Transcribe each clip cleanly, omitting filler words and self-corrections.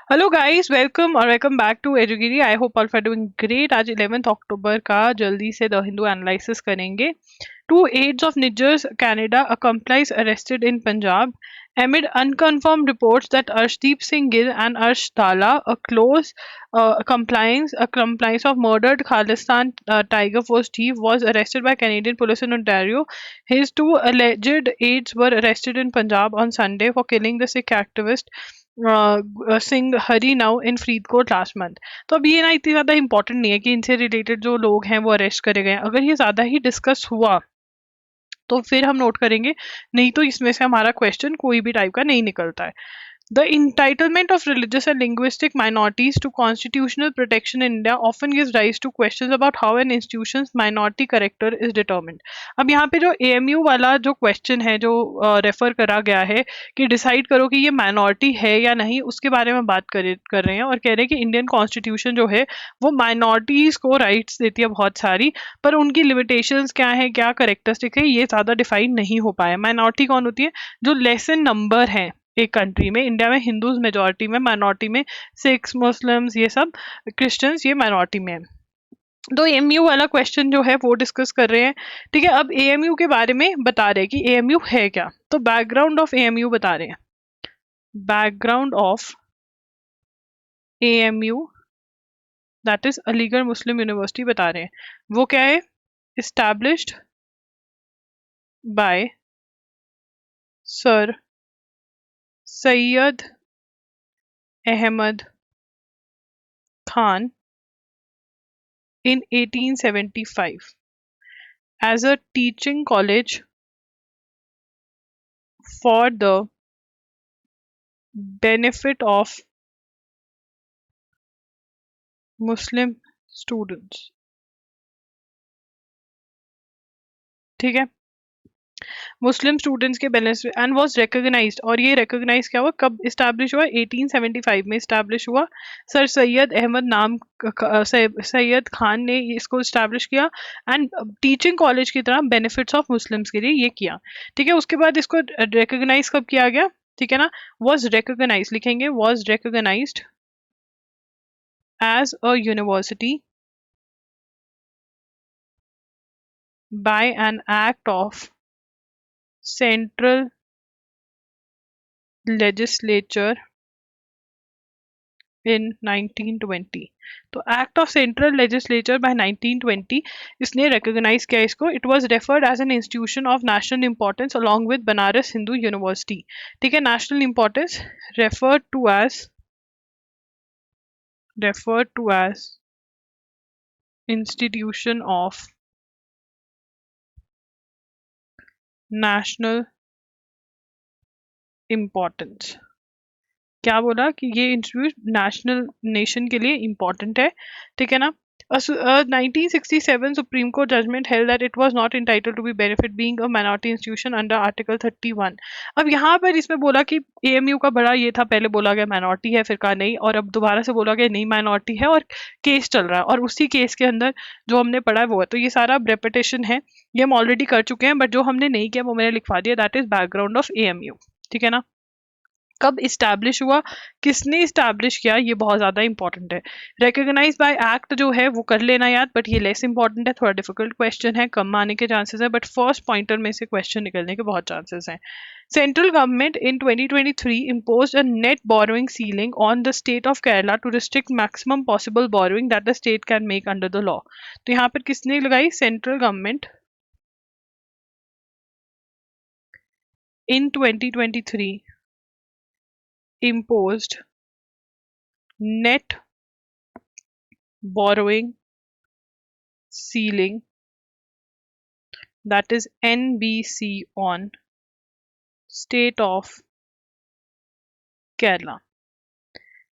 Hello guys, welcome back to एजुगिरी। I hope all are doing great. आज 11 अक्टूबर का जल्दी से द हिंदू एनालिसिस करेंगे। Two aides of Niger's Canada accomplice arrested in Punjab amid unconfirmed reports that Arshdeep Singh Gill and Arsh Dala, a compliance of murdered Khalistan Tiger Force chief, was arrested by Canadian police in Ontario. His two alleged aides were arrested in Punjab on Sunday for killing the Sikh activist Singh Hari now in Faridkot last month. तो अब ये ना इतनी ज्यादा important नहीं है कि इनसे रिलेटेड जो लोग हैं वो अरेस्ट करे गए। अगर ये ज्यादा ही डिस्कस हुआ तो फिर हम नोट करेंगे, नहीं तो इसमें से हमारा क्वेश्चन कोई भी टाइप का नहीं निकलता है। The entitlement of religious and linguistic minorities to constitutional protection in India often gives rise to questions about how an institution's minority character is determined. अब यहाँ पे जो AMU वाला जो क्वेश्चन है जो रेफर करा गया है कि डिसाइड करो कि ये माइनॉरिटी है या नहीं, उसके बारे में बात कर रहे हैं और कह रहे हैं कि इंडियन कॉन्स्टिट्यूशन जो है वो माइनॉरिटीज को राइट्स देती है बहुत सारी, पर उनकी लिमिटेशंस क्या है, क्या करेक्टरिस्टिक है, ये ज़्यादा डिफाइन नहीं हो पाया। माइनॉरिटी कौन होती है? जो लेस इन नंबर है एक कंट्री में। इंडिया में हिंदूज मेजोरिटी में, माइनॉरिटी में सिख्स, मुस्लिम्स, ये सब क्रिश्चियंस ये माइनॉरिटी में है। तो एएमयू वाला क्वेश्चन जो है वो डिस्कस कर रहे हैं। ठीक है, अब एएमयू के बारे में बता रहे हैं कि एएमयू है क्या। तो बैकग्राउंड ऑफ एएमयू बता रहे हैं। Background of AMU, that is Aligarh Muslim University, बता रहे हैं वो क्या है। Established by sir Syed Ahmad Khan in 1875 as a teaching college for the benefit of Muslim students। ठीक है, मुस्लिम स्टूडेंट्स के बेनिफिट एंड वाज रिकॉग्नाइज्ड। और ये रिकॉग्नाइज क्या हुआ, कब इस्टेब्लिश हुआ? 1875 में इस्टेब्लिश हुआ। सर सैयद अहमद नाम सैयद खान ने इसको इस्टेब्लिश किया एंड टीचिंग कॉलेज की तरह बेनिफिट्स ऑफ मुस्लिम्स के लिए ये किया। ठीक है, उसके बाद इसको रिकॉग्नाइज कब किया गया? ठीक है ना, वॉज रिकॉग्नाइज लिखेंगे, was recognized as a university by an act of central legislature in 1920। तो act of central legislature by 1920 इसने रिकॉग्नाइज किया इसको। It was referred as an institution of national importance along with Banaras Hindu University. ठीक है, national importance referred to as institution of national importance। क्या बोला कि ये इंस्टीट्यूट नेशनल नेशन के लिए इम्पोर्टेंट है। ठीक है ना। 1967 Supreme Court judgement held that it was not entitled to be benefit being a minority institution under article 31। अब यहाँ पर इसमें बोला कि एएमयू का बड़ा ये था, पहले बोला गया माइनॉरिटी है, फिर कहा नहीं, और अब दोबारा से बोला गया नहीं माइनॉरिटी है, और केस चल रहा है और उसी केस के अंदर जो हमने पढ़ा है वो है। तो ये सारा रेपिटेशन है, ये हम ऑलरेडी कर चुके हैं, बट जो हमने नहीं किया वो मैंने लिखवा दिया। That is background of AMU. ठीक है ना। कब इस्टेब्लिश हुआ, किसने इस्टेब्लिश किया, ये बहुत ज़्यादा इंपॉर्टेंट है। रिकॉग्नाइज बाय एक्ट जो है वो कर लेना याद, बट ये लेस इंपॉर्टेंट है, थोड़ा डिफिकल्ट क्वेश्चन है, कम आने के चांसेस है, बट फर्स्ट पॉइंटर में से क्वेश्चन निकलने के बहुत चांसेस हैं। Central government in 2023 imposed a net borrowing ceiling on the state of Kerala to restrict maximum possible borrowing that the state can make under the law। तो यहाँ पर किसने लगाई? Central government in 2023 imposed net borrowing ceiling, that is NBC, on state of Kerala.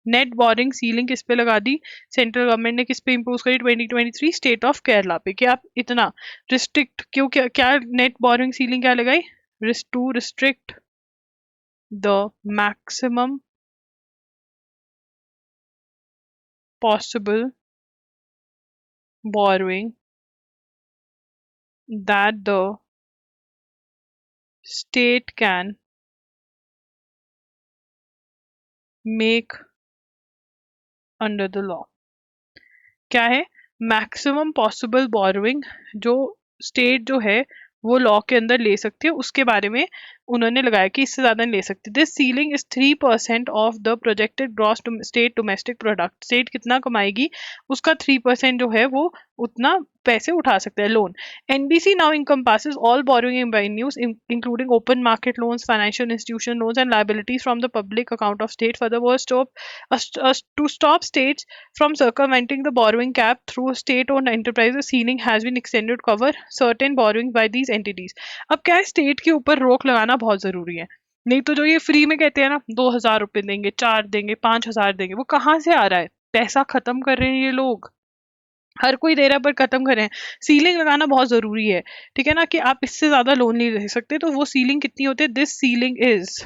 Net boring ceiling किस पे लगा दी? Central government ने किस पे इम्पोज करी? 2023 स्टेट ऑफ केरला पे। कि आप इतना रिस्ट्रिक्ट क्यों, क्या नेट बोरिंग सीलिंग क्या लगाई? To restrict the maximum possible borrowing that the state can make under the law. क्या है? मैक्सिमम पॉसिबल बोरोइंग जो स्टेट जो है वो लॉ के अंदर ले सकती है, उसके बारे में उन्होंने लगाया कि इससे ज्यादा नहीं ले सकती। This ceiling is 3% of the projected gross state domestic product. State कितना कमाएगी उसका 3% जो है वो उतना पैसे उठा सकते हैं loan. NBC now encompasses all borrowing avenues including open market loans, financial institution loans and liabilities from the public account of state. Furthermore, to stop states from circumventing the borrowing cap through state-owned enterprises, ceiling has been extended to cover certain borrowing by these entities. अब क्या है, state के ऊपर रोक लगाना बहुत जरूरी है, नहीं तो जो ये फ्री में कहते हैं ना 2,000 रुपए देंगे, 4 देंगे, 5,000 देंगे, वो कहाँ से आ रहा है? पैसा खत्म कर रहे हैं ये लोग, हर कोई दे रहा है पर खत्म कर रहे हैं। सीलिंग लगाना बहुत जरूरी है, ठीक है ना, कि आप इससे ज्यादा लोन नहीं ले सकते। तो वो सीलिंग कितनी होती है? दिस सीलिंग इज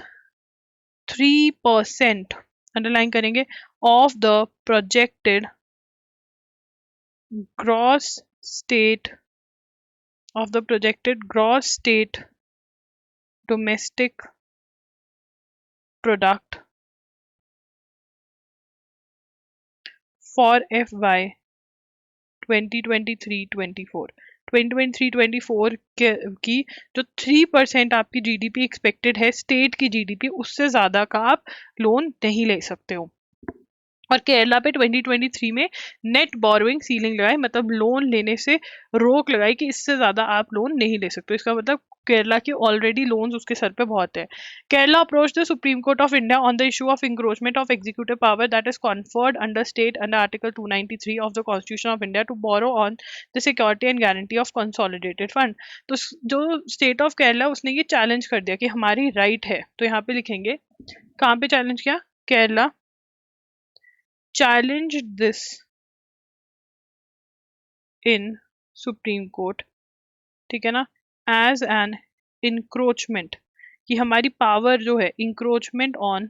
3%, अंडरलाइन करेंगे, of the projected gross state of the projected gross state domestic product for FY 2023-24। 2023-24 की जो 3% आपकी जीडीपी एक्सपेक्टेड है, स्टेट की जीडीपी, उससे ज्यादा का आप लोन नहीं ले सकते हो। और केरला पे 2023 में नेट बोरोइंग सीलिंग लगाई, मतलब लोन लेने से रोक लगाई कि इससे ज्यादा आप लोन नहीं ले सकते। इसका मतलब केरला की ऑलरेडी लोन्स उसके सर पे बहुत है। Kerala approach the Supreme Court of India on the issue of encroachment of executive power that is conferred under state under article 293 of the constitution of India to borrow on the security and guarantee of consolidated fund. तो जो state of Kerala उसने ये challenge कर दिया कि हमारी right है, तो यहाँ पे लिखेंगे कहाँ पे चैलेंज किया, Kerala challenged this in Supreme Court, ठीक है ना, as an encroachment, कि हमारी पावर जो है, encroachment on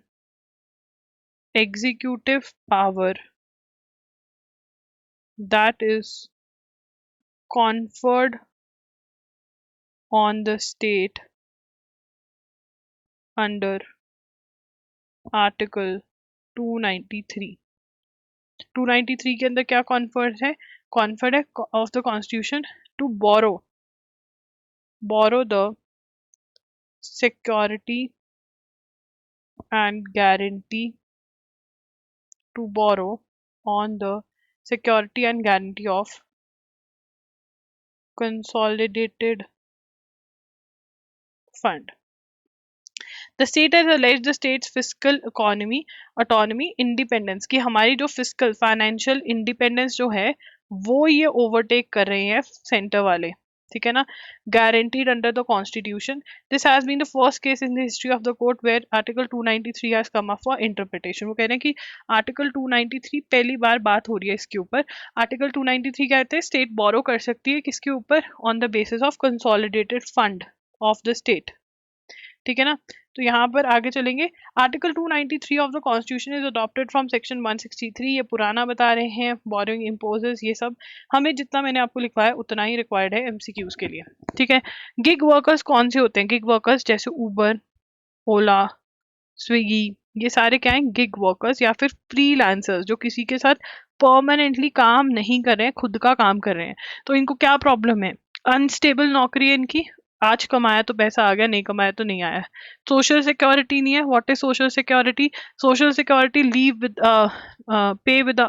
executive power that is conferred on the state under Article 293। 293 के अंदर क्या कॉन्फर्ड है? कॉन्फर्ड है of the constitution to borrow the security and guarantee to borrow on the security and guarantee of consolidated fund. The state has alleged the state's fiscal autonomy independence, कि हमारी जो fiscal financial independence जो है वो ये overtake कर रहे हैं सेंटर वाले, ठीक है ना, guaranteed under the constitution. This has been the first case in the history of the court where article 293 has come up for interpretation. वो कह रहे हैं कि article 293 पहली बार बात हो रही है इसके ऊपर। article 293 कहते हैं स्टेट बोरो कर सकती है किसके ऊपर? on the basis of consolidated fund of the state, ठीक है ना। तो यहाँ पर आगे चलेंगे, article 293 of the constitution is adopted from section 163। ये पुराना बता रहे हैं, बोरोइंग इम्पोजेस, ये सब हमें जितना मैंने आपको लिखवाया उतना ही रिक्वायर्ड है एमसीक्यूज के लिए, ठीक है। गिग वर्कर्स कौन से होते हैं? गिग वर्कर्स जैसे उबर, ओला, स्विगी, ये सारे क्या हैं? गिग वर्कर्स या फिर फ्रीलांसर्स जो किसी के साथ परमानेंटली काम नहीं कर रहे हैं, खुद का काम कर रहे हैं। तो इनको क्या प्रॉब्लम है? अनस्टेबल नौकरी है इनकी, आज कमाया तो पैसा आ गया, नहीं कमाया तो नहीं आया। सोशल सिक्योरिटी नहीं है। What is social security? Social security leave with पे विद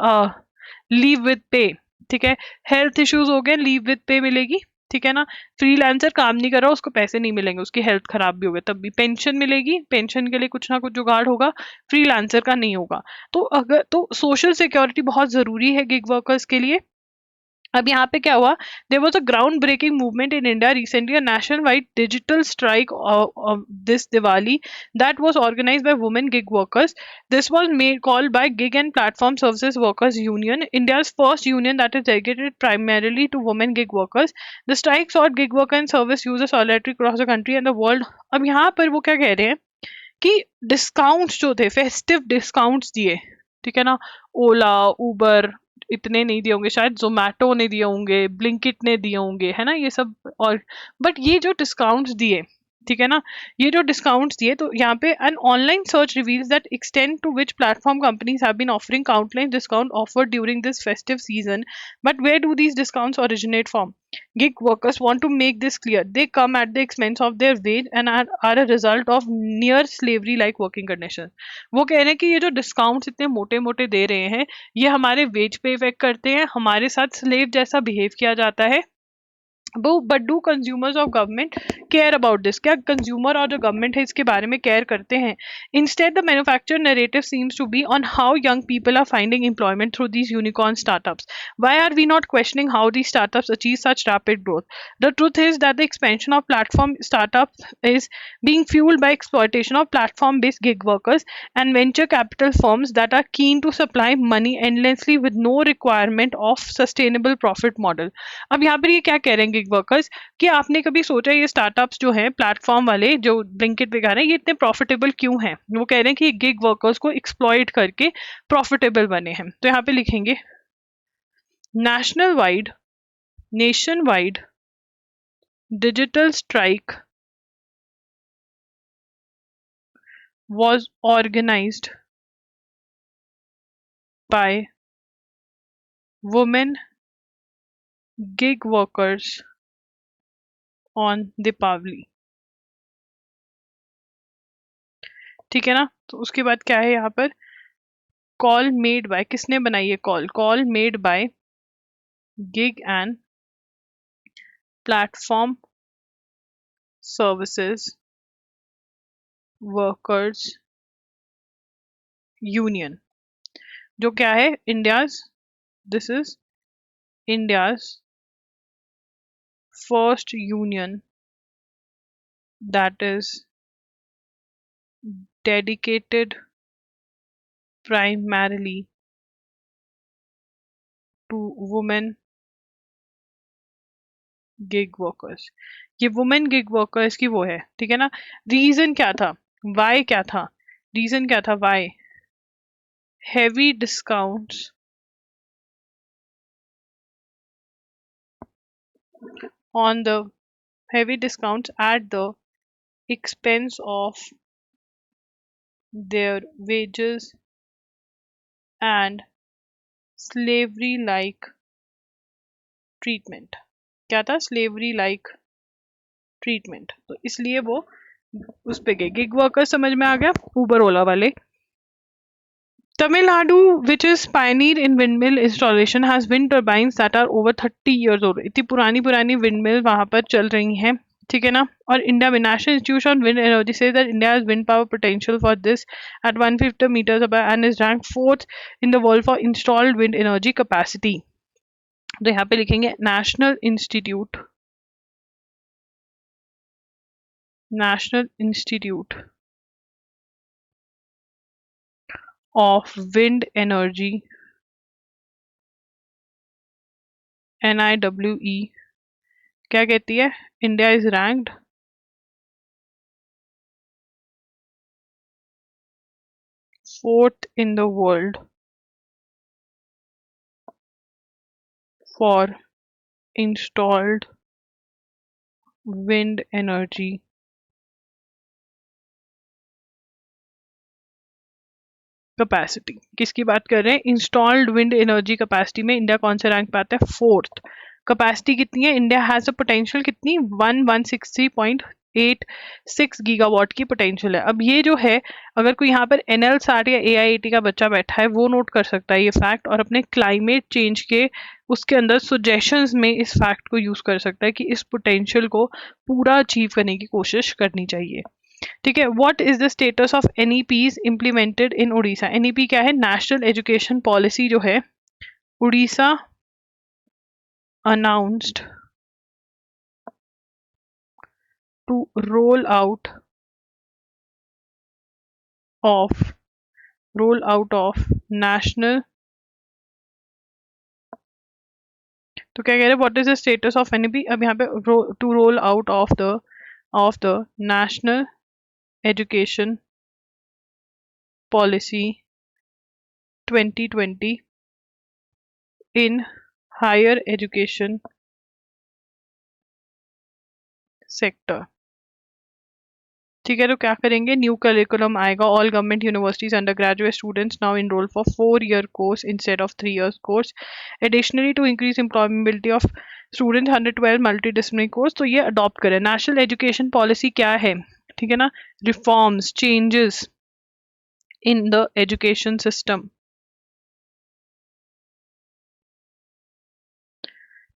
लीव विद पे, ठीक है। हेल्थ इश्यूज हो गए, लीव विद पे मिलेगी, ठीक है ना। फ्रीलांसर काम नहीं कर रहा, उसको पैसे नहीं मिलेंगे, उसकी हेल्थ खराब भी हो गई तब भी पेंशन मिलेगी, पेंशन के लिए कुछ ना कुछ जुगाड़ होगा, फ्रीलांसर का नहीं होगा। तो अगर तो सोशल सिक्योरिटी बहुत जरूरी है गिग वर्कर्स के लिए। अब यहाँ पे क्या हुआ, there was a ground breaking movement in India recently, a national wide digital strike this Diwali that was organized by women gig workers. This was made called by gig and platform services workers union, India's first union that is dedicated primarily to women gig workers. The strike sought gig worker and service users solidarity across the country and the world. अब यहाँ पर वो क्या कह रहे हैं कि discounts जो थे, फेस्टिव डिस्काउंट्स दिए, ठीक है ना। ओला, उबर इतने नहीं दिए होंगे, शायद जोमेटो ने दिए होंगे, ब्लिंकिट ने दिए होंगे, है ना, ये सब। और बट ये जो डिस्काउंट्स दिए, ठीक है ना। ये जो डिस्काउंट्स दिए, तो यहाँ पे an online search reveals that extend to which platform companies have been offering countless discount offered during this festive season, but where do these discounts originate from? Gig workers want to make this clear. They come at the expense of their wage and are a result of near slavery like working conditions. वो कह रहे हैं कि ये जो discounts इतने मोटे मोटे दे रहे हैं, ये हमारे वेज पे इफेक्ट करते हैं, हमारे साथ स्लेव जैसा बिहेव किया जाता है। But do consumers of government care about this? क्या कंज्यूमर और जो गवर्नमेंट है इसके बारे में केयर करते हैं? Instead the manufacture narrative seems to be on how young people are finding employment through these unicorn startups. Why are we not questioning how these startups achieve such rapid growth? The truth is that the expansion of platform startups is being fueled by exploitation of platform-based gig workers and venture capital firms that are keen to supply money endlessly with no requirement of sustainable profit model. अब यहाँ पर ये क्या कह रहे हैं gig workers, कि आपने कभी सोचा ये स्टार्टअप्स जो हैं प्लेटफॉर्म वाले जो ब्लिंकिट पे रहे हैं, ये इतने प्रॉफिटेबल क्यों हैं? वो कह रहे हैं कि गिग वर्कर्स को एक्सप्लॉइट करके प्रॉफिटेबल बने हैं। तो यहाँ पे लिखेंगे national wide nation wide digital strike was organized by women gig workers on Deepavali. ठीक है ना। तो उसके बाद क्या है यहाँ पर, कॉल मेड बाय, किसने बनाई है call? Call made by gig and platform services workers union, जो क्या है India's, this is India's first union that is dedicated primarily to women gig workers. ये वुमेन गिग वर्कर्स की वो है, ठीक है ना। रीजन क्या था, वाई क्या था, रीजन क्या था, why? Heavy discounts on the heavy discounts at the expense of their wages and slavery like treatment. क्या था? slavery like treatment. तो इसलिए वो उस पे गए। गिग वर्कर समझ में आ गया, उबर ओला वाले। Tamil Nadu, which is pioneer in windmill installation, has wind turbines that are over 30 years old. इतनी पुरानी पुरानी windmill वहां पर चल रही हैं, ठीक है ना। और इंडिया में national institute on wind energy say that India has wind power potential for this eight 150 meters above and is ranked fourth in the world for installed wind energy capacity. तो यहाँ पे लिखेंगे national institute of wind energy NIWE क्या कहती है? India is ranked fourth in the world for installed wind energy capacity. किसकी बात कर रहे हैं? इंस्टॉल्ड विंड एनर्जी कैपेसिटी में इंडिया कौन से रैंक पे आता है? फोर्थ। कैपेसिटी कितनी है? इंडिया हैज अ पोटेंशियल कितनी? 1160.86 गीगावाट की पोटेंशियल है। अब ये जो है, अगर कोई यहाँ पर NL60 या AIAT का बच्चा बैठा है, वो नोट कर सकता है ये फैक्ट, और अपने क्लाइमेट चेंज के उसके अंदर सुजेशंस में इस फैक्ट को यूज कर सकता है कि इस पोटेंशियल को पूरा अचीव करने की कोशिश करनी चाहिए। ठीक है। What is the status of NEPs implemented in Orissa? NEP क्या है? नेशनल एजुकेशन पॉलिसी जो है Orissa announced to roll out of national, तो क्या कह रहे हैं? What is the status of NEP? अब यहाँ पे to roll out of the national education policy 2020 in higher education sector. ठीक है, तो क्या करेंगे, न्यू करिकुलम आएगा, all government universities under graduate students now enroll for 4 year course instead of 3 years course. Additionally to increase employability of students 112 multi disciplinary course, तो ये adopt करें। National education policy क्या है, ठीक है ना, reforms changes in the education system.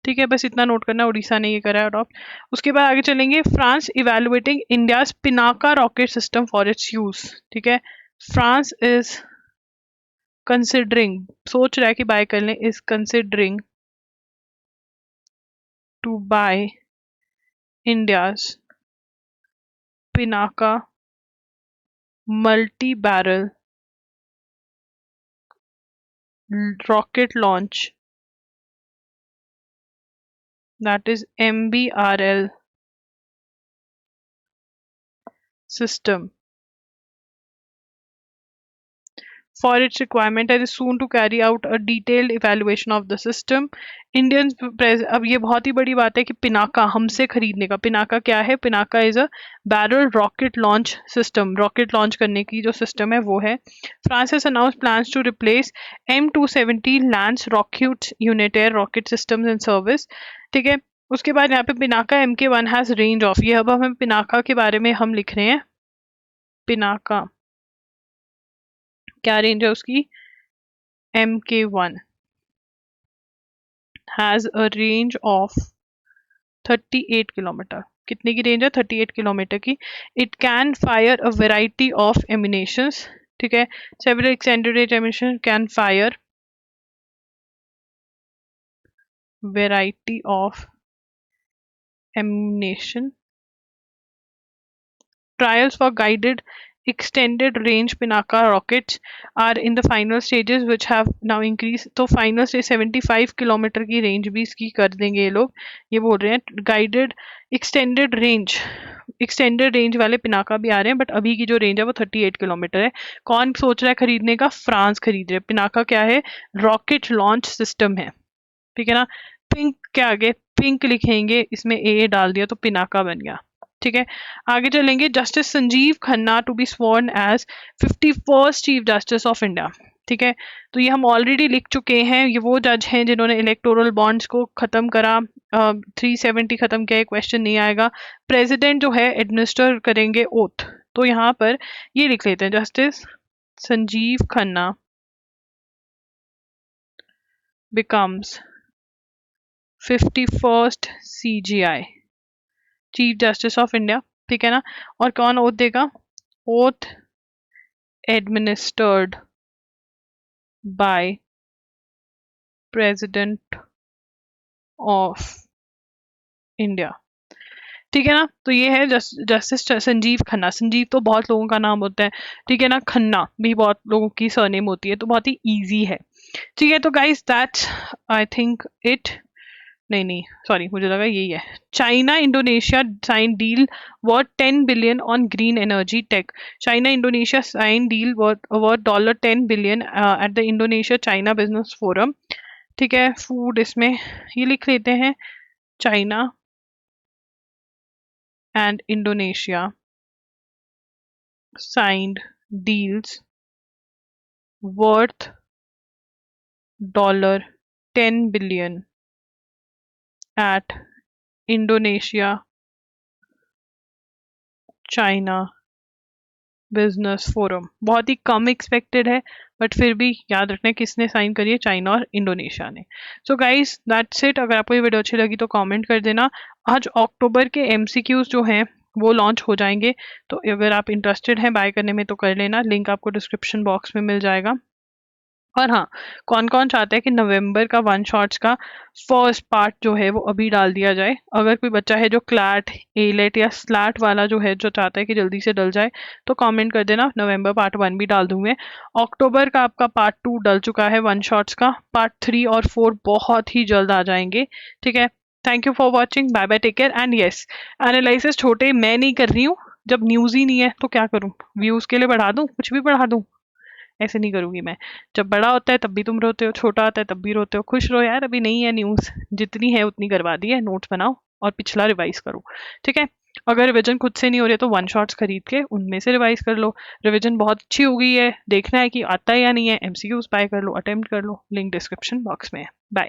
ठीक है, बस इतना नोट करना, उड़ीसा ने ये करा है अडॉप्ट। उसके बाद आगे चलेंगे, France evaluating India's Pinaka rocket system for its use. ठीक है, फ्रांस इज कंसिडरिंग, सोच रहा है कि बाय कर लें, is considering to buy India's Pinaka multi barrel rocket launch, that is MBRL system for its requirement and is soon to carry out a detailed evaluation of the system. Indians अब ये बहुत ही बड़ी बात है कि पिनाका हमसे खरीदने का। पिनाका क्या है, Pinaka is a barrel rocket launch system, rocket launch करने की जो सिस्टम है वो है। France has announce plans to replace M270 lance rocket यूनिटेयर रॉकेट सिस्टम्स इन सर्विस। ठीक है, उसके बाद यहाँ पे Pinaka MK1 has range of, ये अब हमें पिनाका के बारे में हम लिख रहे हैं, पिनाका क्या रेंज है उसकी, MK1 has a range of 38 kilometre. कितने की रेंज है, 38 किलोमीटर की। It can fire a variety of ammunitions. ठीक है, several extended range ammunition can fire variety of ammunition. Trials for guided extended range Pinaka rockets are in the final stages which have now increased। तो final stage 75 kilometre की range भी इसकी कर देंगे ये लोग। ये बोल रहे हैं गाइडेड एक्सटेंडेड रेंज वाले पिनाका भी आ रहे हैं, बट अभी की जो रेंज है वो 38 किलोमीटर है। कौन सोच रहा है खरीदने का, फ्रांस खरीद रहे हैं। पिनाका क्या है, रॉकेट लॉन्च सिस्टम है। ठीक है ना, पिंक के आगे पिंक लिखेंगे, इसमें ए डाल दिया तो पिनाका बन गया। ठीक है, आगे चलेंगे, justice Sanjiv Khanna to be sworn as 51st chief justice of India. ठीक है, तो ये हम ऑलरेडी लिख चुके हैं, ये वो जज हैं जिन्होंने इलेक्टोरल बॉन्ड्स को खत्म करा, 370 खत्म किया, क्वेश्चन नहीं आएगा। प्रेसिडेंट जो है एडमिनिस्टर करेंगे ओथ, तो यहाँ पर ये लिख लेते हैं, justice Sanjiv Khanna becomes 51st CGI chief justice of India. ठीक है ना, और कौन ओथ देगा, oath administered by president of India. ठीक है ना, तो ये है जस्टिस संजीव खन्ना। संजीव तो बहुत लोगों का नाम होता है, ठीक है ना, खन्ना भी बहुत लोगों की सरनेम होती है, तो बहुत ही इजी है। ठीक है, तो guys that's I think it, नहीं सॉरी, मुझे लगा यही है। China Indonesia sign deal worth 10 billion on green energy tech. China Indonesia sign deal worth $10 billion at the Indonesia China business forum. ठीक है, फूड इसमें ये लिख लेते हैं, China and Indonesia signed deals worth $10 billion at Indonesia China business forum. बहुत ही कम एक्सपेक्टेड है, बट फिर भी याद रखना किसने साइन करी है, चाइना और इंडोनेशिया ने। So guys that's it. अगर आपको ये वीडियो अच्छी लगी तो कमेंट कर देना। आज अक्टूबर के MCQs जो हैं वो लॉन्च हो जाएंगे, तो अगर आप इंटरेस्टेड हैं बाय करने में तो कर लेना, लिंक आपको डिस्क्रिप्शन बॉक्स में मिल जाएगा। और हाँ, कौन कौन चाहता है कि नवंबर का वन शॉट्स का फर्स्ट पार्ट जो है वो अभी डाल दिया जाए। अगर कोई बच्चा है जो क्लैट एलेट या स्लैट वाला जो है जो चाहता है कि जल्दी से डल जाए, तो कमेंट कर देना, नवंबर पार्ट 1 भी डाल दूंगे। अक्टूबर का आपका पार्ट 2 डल चुका है वन शॉट्स का, पार्ट 3 और 4 बहुत ही जल्द आ जाएंगे। ठीक है, thank you for watching, bye bye, take care and yes, analysis छोटे मैं नहीं कर रही हूँ, जब न्यूज़ ही नहीं है तो क्या करूँ, व्यूज़ के लिए बढ़ा दूँ, कुछ भी बढ़ा दूँ, ऐसे नहीं करूंगी मैं। जब बड़ा होता है तब भी तुम रोते हो, छोटा होता है तब भी रोते हो, खुश रहो यार, अभी नहीं है न्यूज़, जितनी है उतनी करवा दी है, नोट्स बनाओ और पिछला रिवाइज करो। ठीक है, अगर रिविजन खुद से नहीं हो रही है तो वन शॉट्स खरीद के उनमें से रिवाइज कर लो। रिविजन बहुत अच्छी हो गई है, देखना है कि आता है या नहीं है, एमसीक्यूज बाय कर लो, अटेम्प्ट कर लो, लिंक डिस्क्रिप्शन बॉक्स में है। बाय।